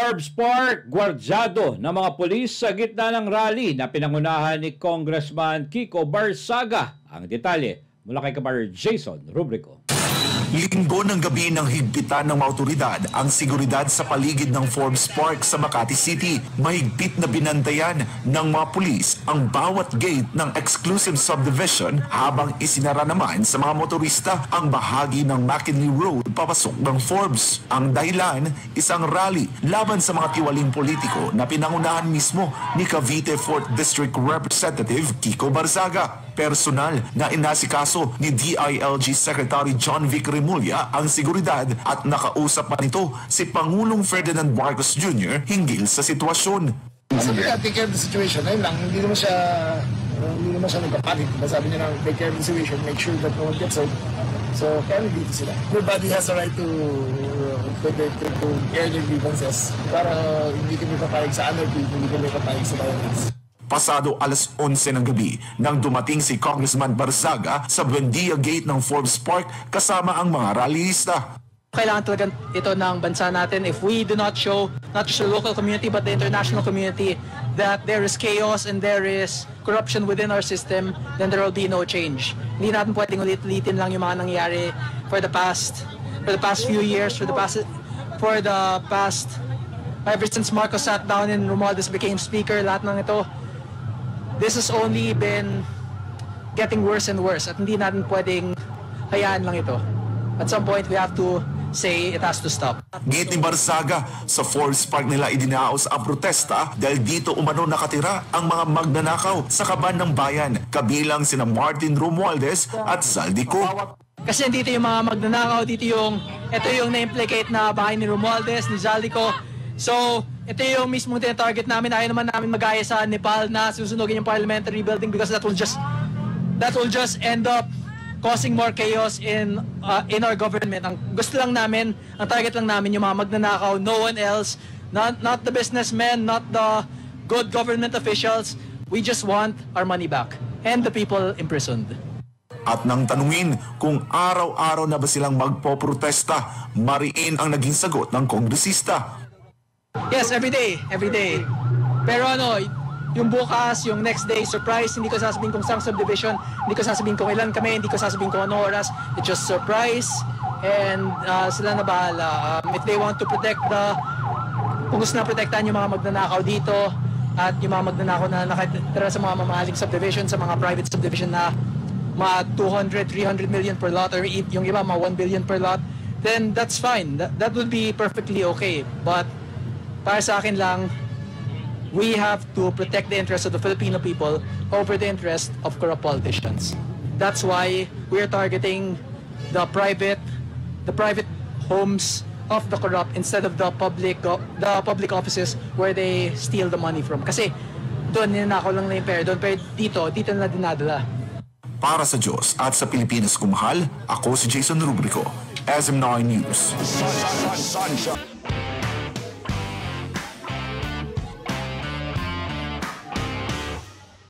Forbes Park, gwardyado ng mga pulis sa gitna ng rally na pinangunahan ni Congressman Kiko Barzaga. Ang detalye mula kay Kabar Jason Rubrico. Linggo ng gabi ng higpitan ng mga otoridad ang seguridad sa paligid ng Forbes Park sa Makati City. Mahigpit na binantayan ng mga pulis ang bawat gate ng exclusive subdivision habang isinara naman sa mga motorista ang bahagi ng McKinley Road papasok ng Forbes. Ang dahilan, isang rally laban sa mga tiwaling politiko na pinangunahan mismo ni Cavite 4th District Representative Kiko Barzaga. Personal na inasikaso ni DILG Secretary John Vic Remulla ang seguridad at nakausap pa nito si Pangulong Ferdinand Marcos Jr. hinggil sa sitwasyon. Sabi niya, take care of the situation. Ayun lang, hindi naman siya nagpapanik. Sabi niya na, take care of the situation, make sure that no one gets hurt. So, kaya nandito sila. Everybody has a right to air their grievances para hindi kami papayag sa anarchy, hindi kami papayag sa violence. Pasado alas 11 ng gabi nang dumating si Congressman Barzaga sa Buendia Gate ng Forbes Park kasama ang mga rallyista. Kailangan talaga ito ng bansa natin if we do not show, not just the local community but the international community, that there is chaos and there is corruption within our system, then there will be no change. Hindi natin pwedeng ulit-ulitin lang yung mga nangyayari for the past few years, ever since Marcos sat down and Romualdez became speaker, lahat ng ito. This has only been getting worse and worse at hindi natin pwedeng hayaan lang ito. At some point, we have to say it has to stop. Gate ni Barzaga, sa Forbes Park nila idinaos ang protesta dahil dito umano nakatira ang mga magnanakaw sa kaban ng bayan, kabilang sina Martin Romualdez at Zaldico. Kasi dito yung mga magnanakaw, ito yung na-implicate na bahay ni Romualdez, ni Zaldico. So, ito yung mismong tinatarget namin. Ayaw naman namin mag-aya sa Nepal na susunugin yung parliamentary building because that will just end up causing more chaos in our government. Ang gusto lang namin, ang target lang namin yung mga magnanakaw, no one else, not the businessmen, not the good government officials. We just want our money back and the people imprisoned. At nang tanungin kung araw-araw na ba silang magpoprotesta, mariin ang naging sagot ng kongresista. Yes, every day. Pero yung bukas, yung next day, surprise, hindi ko sasabihin kung saan subdivision, hindi ko sasabihin kung ilan kami, hindi ko sasabihin kung ano oras. It's just surprise and sila na bahala. If they want to protect kung gusto na protektahan yung mga magnanakaw dito at yung mga magnanakaw na nakatira sa mga mamahaling subdivision, sa mga private subdivision na mga 200, 300 million per lot or yung iba mga 1 billion per lot, then that's fine. That would be perfectly okay. But para sa akin lang, we have to protect the interests of the Filipino people over the interest of corrupt politicians. That's why we are targeting the private homes of the corrupt instead of the public offices where they steal the money from. Kasi doon ninanakaw lang na yung pera, pero dito na dinadala. Para sa Diyos at sa Pilipinas kumahal, ako si Jason Rubrico, SM9 News.